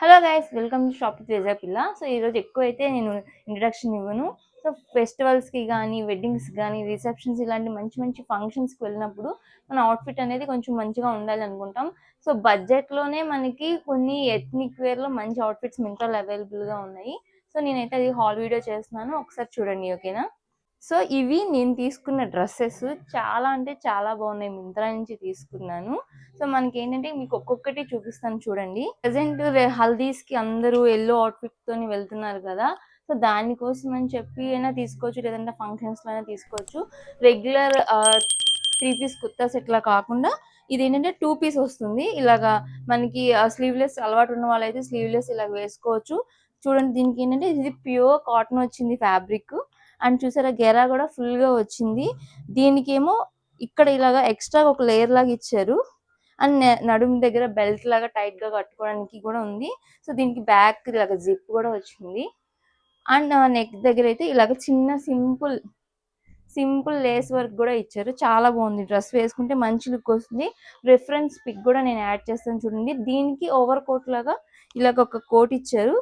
Hello guys, welcome to shop Teja పిల్ల. So ఈరోజు ఎక్కువైతే నేను ఇంట్రడక్షన్ ఇవ్వను. సో ఫెస్టివల్స్కి కానీ, వెడ్డింగ్స్ కానీ, రిసెప్షన్స్ ఇలాంటి మంచి మంచి ఫంక్షన్స్కి వెళ్ళినప్పుడు మన అవుట్ఫిట్ అనేది కొంచెం మంచిగా ఉండాలి అనుకుంటాం. సో బడ్జెట్లోనే మనకి కొన్ని ఎథ్నిక్ వేర్లో మంచి అవుట్ఫిట్స్ మింత్రాలో అవైలబుల్గా ఉన్నాయి. సో నేనైతే అది హాల్ వీడియో చేస్తున్నాను, ఒకసారి చూడండి, ఓకేనా? సో ఇవి నేను తీసుకున్న డ్రెస్సెస్ చాలా అంటే చాలా బాగున్నాయి, మింత్రా నుంచి తీసుకున్నాను. సో మనకి ఏంటంటే మీకు ఒక్కొక్కటి చూపిస్తాను చూడండి. ప్రజెంట్ హల్దీస్ కి అందరూ ఎల్లో అవుట్ఫిట్ తోని వెళ్తున్నారు కదా. సో దానికోసం అని చెప్పి అయినా తీసుకోవచ్చు, లేదంటే ఫంక్షన్స్ లో అయినా తీసుకోవచ్చు. రెగ్యులర్ 3 పీస్ కుర్తా సెట్ లా కాకుండా ఇది ఏంటంటే 2 పీస్ వస్తుంది. ఇలాగా మనకి స్లీవ్లెస్ అలవాటు ఉన్న వాళ్ళైతే స్లీవ్లెస్ ఇలా వేసుకోవచ్చు. చూడండి, దీనికి ఏంటంటే ఇది ప్యూర్ కాటన్ వచ్చింది ఫ్యాబ్రిక్. అండ్ చూసారా, గెరా కూడా ఫుల్ గా వచ్చింది. దీనికి ఏమో ఇక్కడ ఇలాగా ఎక్స్ట్రా ఒక లేయర్ లాగా ఇచ్చారు. అండ్ నడుము దగ్గర బెల్ట్ లాగా టైట్ గా కట్టుకోవడానికి కూడా ఉంది. సో దీనికి బ్యాక్ ఇలాగ జిప్ కూడా వచ్చింది. అండ్ నెక్ దగ్గర అయితే ఇలాగ చిన్న సింపుల్ సింపుల్ లేస్ వర్క్ కూడా ఇచ్చారు. చాలా బాగుంది, డ్రెస్ వేసుకుంటే మంచి లుక్ వస్తుంది. రిఫరెన్స్ పిక్ కూడా నేను యాడ్ చేస్తాను చూడండి. దీనికి ఓవర్ కోట్ లాగా ఇలాగ ఒక కోట్ ఇచ్చారు.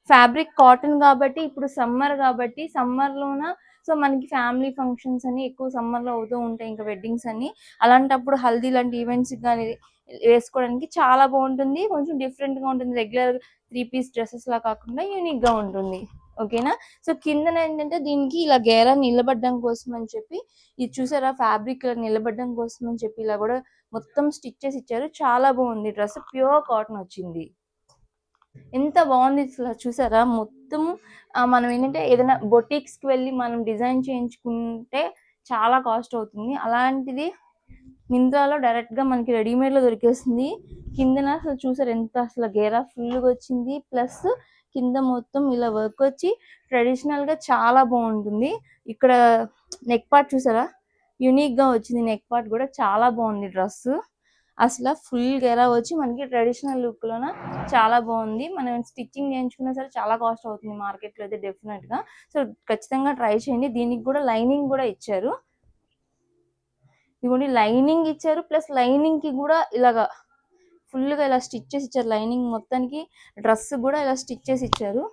ఫ్యాబ్రిక్ కాటన్ కాబట్టి, ఇప్పుడు సమ్మర్ కాబట్టి సమ్మర్ లోన సో మనకి ఫ్యామిలీ ఫంక్షన్స్ అని ఎక్కువ సమ్మర్ లో అవుతూ ఉంటాయి, ఇంకా వెడ్డింగ్స్ అని. అలాంటప్పుడు హల్దీ లాంటి ఈవెంట్స్ కానీ వేసుకోవడానికి చాలా బాగుంటుంది. కొంచెం డిఫరెంట్ గా ఉంటుంది, రెగ్యులర్ 3 పీస్ డ్రెస్సెస్ లా కాకుండా యూనిక్ గా ఉంటుంది, ఓకేనా? సో కిందన ఏంటంటే దీనికి ఇలా గేరా నిలబడడం కోసం అని చెప్పి, ఇది చూసారా, ఫ్యాబ్రిక్ నిలబడడం కోసం అని చెప్పి ఇలా కూడా మొత్తం స్టిచ్చెస్ ఇచ్చారు. చాలా బాగుంది, డ్రెస్ ప్యూర్ కాటన్ వచ్చింది. ఎంత బాగుంది అసలు, చూసారా? మొత్తం మనం ఏంటంటే ఏదైనా బొటిక్స్ కి వెళ్ళి మనం డిజైన్ చేయించుకుంటే చాలా కాస్ట్ అవుతుంది. అలాంటిది మింత్రాలో డైరెక్ట్ గా మనకి రెడీమేడ్ లో దొరికేస్తుంది. కిందన అసలు చూసారు ఎంత అసలు గేరా ఫుల్ గా వచ్చింది. ప్లస్ కింద మొత్తం ఇలా వర్క్ వచ్చి ట్రెడిషనల్ గా చాలా బాగుంటుంది. ఇక్కడ నెక్ పార్ట్ చూసారా, యునిక్ గా వచ్చింది. నెక్ పార్ట్ కూడా చాలా బాగుంది. డ్రెస్ అసలు ఫుల్ గెరా వచ్చి మనకి ట్రెడిషనల్ లుక్ లోన చాలా బాగుంది. మనం స్టిచ్చింగ్ చేయించుకున్నా సరే చాలా కాస్ట్ అవుతుంది మార్కెట్ లో అయితే డెఫినెట్ గా. సో ఖచ్చితంగా ట్రై చేయండి. దీనికి కూడా లైనింగ్ కూడా ఇచ్చారు. ఇదిగోండి, లైనింగ్ ఇచ్చారు. ప్లస్ లైనింగ్ కి కూడా ఇలాగా ఫుల్ గా ఇలా స్టిచ్చెస్ ఇచ్చారు. లైనింగ్ మొత్తానికి డ్రెస్ కూడా ఇలా స్టిచ్చెస్ ఇచ్చారు.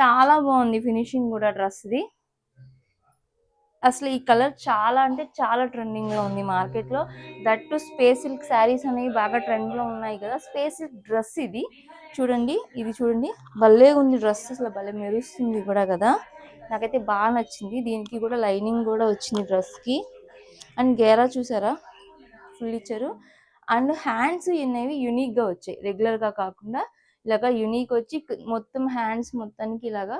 చాలా బాగుంది ఫినిషింగ్ కూడా డ్రెస్ ది. అసలు ఈ కలర్ చాలా అంటే చాలా ట్రెండింగ్ లో ఉంది మార్కెట్ లో. దట్టు స్పేస్ సిల్క్ శారీస్ అనేవి బాగా ట్రెండ్ లో ఉన్నాయి కదా. స్పేస్ సిల్క్ డ్రెస్ ఇది చూడండి, ఇది చూడండి, భలే ఉంది డ్రెస్, అసలు భలే మెరుస్తుంది కూడా కదా. నాకైతే బాగా నచ్చింది. దీనికి కూడా లైనింగ్ కూడా వచ్చింది డ్రెస్ కి. అండ్ గేరా చూసారా, ఫుల్ ఇచ్చారు. అండ్ హ్యాండ్స్ అనేవి యునిక్ గా వచ్చాయి, రెగ్యులర్ గా కాకుండా ఇలాగా యునిక్ వచ్చి మొత్తం హ్యాండ్స్ మొత్తానికి ఇలాగా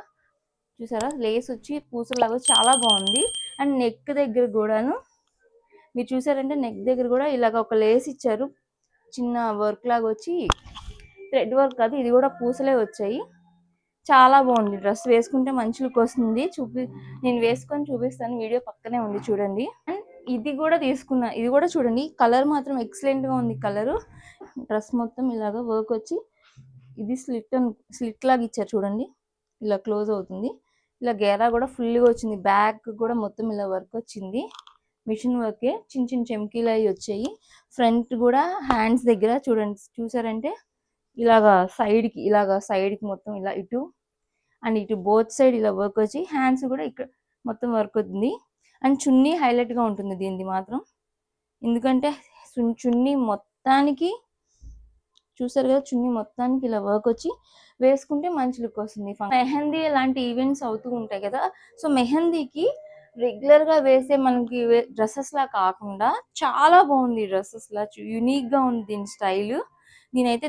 చూసారా, లేస్ వచ్చి పూసలాగా చాలా బాగుంది. అండ్ నెక్ దగ్గర కూడాను మీరు చూసారంటే నెక్ దగ్గర కూడా ఇలాగ ఒక లేస్ ఇచ్చారు, చిన్న వర్క్ లాగా వచ్చి. థ్రెడ్ వర్క్ కాదు, ఇది కూడా పూసలే వచ్చాయి. చాలా బాగుంది, డ్రెస్ వేసుకుంటే మంచి లుక్ వస్తుంది. నేను వేసుకొని చూపిస్తాను, వీడియో పక్కనే ఉంది చూడండి. అండ్ ఇది కూడా తీసుకున్నా, ఇది కూడా చూడండి, కలర్ మాత్రం ఎక్సలెంట్ గా ఉంది. కలర్ డ్రెస్ మొత్తం ఇలాగ వర్క్ వచ్చి, ఇది స్లిట్ లాగా ఇచ్చారు చూడండి, ఇలా క్లోజ్ అవుతుంది. ఇలా గేరా కూడా ఫుల్ గా వచ్చింది. బ్యాక్ కూడా మొత్తం ఇలా వర్క్ వచ్చింది, మిషన్ వర్కే. చిన్న చిన్న చెమ్కీలు అవి వచ్చాయి. ఫ్రంట్ కూడా హ్యాండ్స్ దగ్గర చూడండి, చూసారంటే ఇలాగా సైడ్ కి మొత్తం ఇలా ఇటు అండ్ ఇటు బోత్ సైడ్ ఇలా వర్క్ వచ్చి, హ్యాండ్స్ కూడా ఇక్కడ మొత్తం వర్క్ ఉంది. అండ్ చున్నీ హైలైట్ గా ఉంటుంది దీనిది మాత్రం, ఎందుకంటే చున్నీ మొత్తానికి చూసారు కదా, చున్నీ మొత్తానికి ఇలా వర్క్ వచ్చి వేసుకుంటే మంచి లుక్ వస్తుంది. మెహందీ లాంటి ఈవెంట్స్ అవుతూ ఉంటాయి కదా. సో మెహందీకి రెగ్యులర్ గా వేసే మనకి డ్రెస్సెస్ లా కాకుండా చాలా బాగుంది డ్రెస్సెస్ లా, యునిక్ గా ఉంది దీని స్టైల్.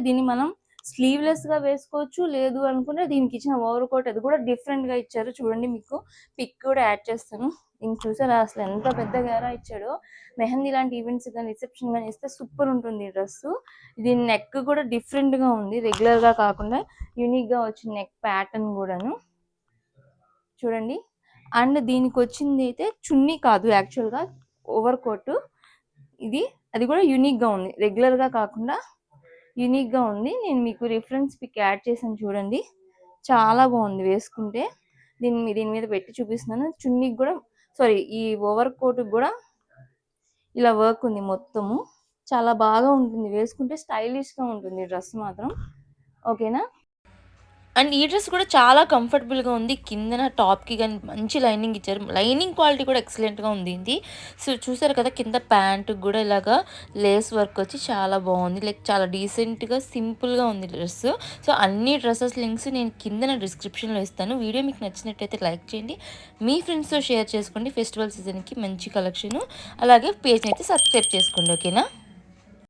దీన్ని మనం స్లీవ్లెస్ గా వేసుకోవచ్చు, లేదు అనుకుంటే దీనికి ఇచ్చిన ఓవర్ కోట్ అది కూడా డిఫరెంట్ గా ఇచ్చారు చూడండి. మీకు పిక్ కూడా యాడ్ చేస్తాను. ఇంక చూసారా అసలు ఎంత పెద్ద గేరా ఇచ్చాడో. మెహందీ లాంటి ఈవెంట్స్ కానీ రిసెప్షన్ కానీ ఇస్తే సూపర్ ఉంటుంది డ్రెస్. దీని నెక్ కూడా డిఫరెంట్ గా ఉంది, రెగ్యులర్ గా కాకుండా యూనిక్ గా వచ్చిన నెక్ ప్యాటర్న్ కూడాను చూడండి. అండ్ దీనికి వచ్చింది అయితే చున్నీ కాదు, యాక్చువల్ గా ఓవర్ కోట్ ఇది. అది కూడా యూనిక్ గా ఉంది, రెగ్యులర్ గా కాకుండా యూనిక్ గా ఉంది. నేను మీకు రిఫరెన్స్ పిక్ యాడ్ చేశాను చూడండి, చాలా బాగుంది వేసుకుంటే. దీని మీద పెట్టి చూపిస్తున్నాను. చున్నీకి కూడా సారీ, ఈ ఓవర్ కోట్ కూడా ఇలా వర్క్ ఉంది మొత్తము. చాలా బాగా ఉంటుంది వేసుకుంటే, స్టైలిష్ గా ఉంటుంది డ్రెస్ మాత్రం. ఓకేనా. అండ్ ఈ డ్రెస్ కూడా చాలా కంఫర్టబుల్‌గా ఉంది. కిందన టాప్‌కి గాని మంచి లైనింగ్ ఇచ్చారు. లైనింగ్ క్వాలిటీ కూడా ఎక్సలెంట్‌గా ఉంది ఇది. సో, చూసారు కదా కింద ప్యాంట్‌కి గూడా ఇలాగా లేస్ వర్క్ వచ్చి చాలా బావుంది. లైక్ చాలా డీసెంట్‌గా, సింపుల్‌గా ఉంది డ్రెస్. సో, అన్ని డ్రెసెస్ లింక్స్ నేను కిందన డిస్క్రిప్షన్‌లో ఇస్తాను. వీడియో మీకు నచ్చినట్టయితే లైక్ చేయండి. మీ ఫ్రెండ్స్‌తో షేర్ చేసుకోండి. ఫెస్టివల్ సీజన్‌కి మంచి కలెక్షను. అలాగే పేజ్‌ని అయితే సబ్స్క్రైబ్ చేసుకోండి. ఓకేనా?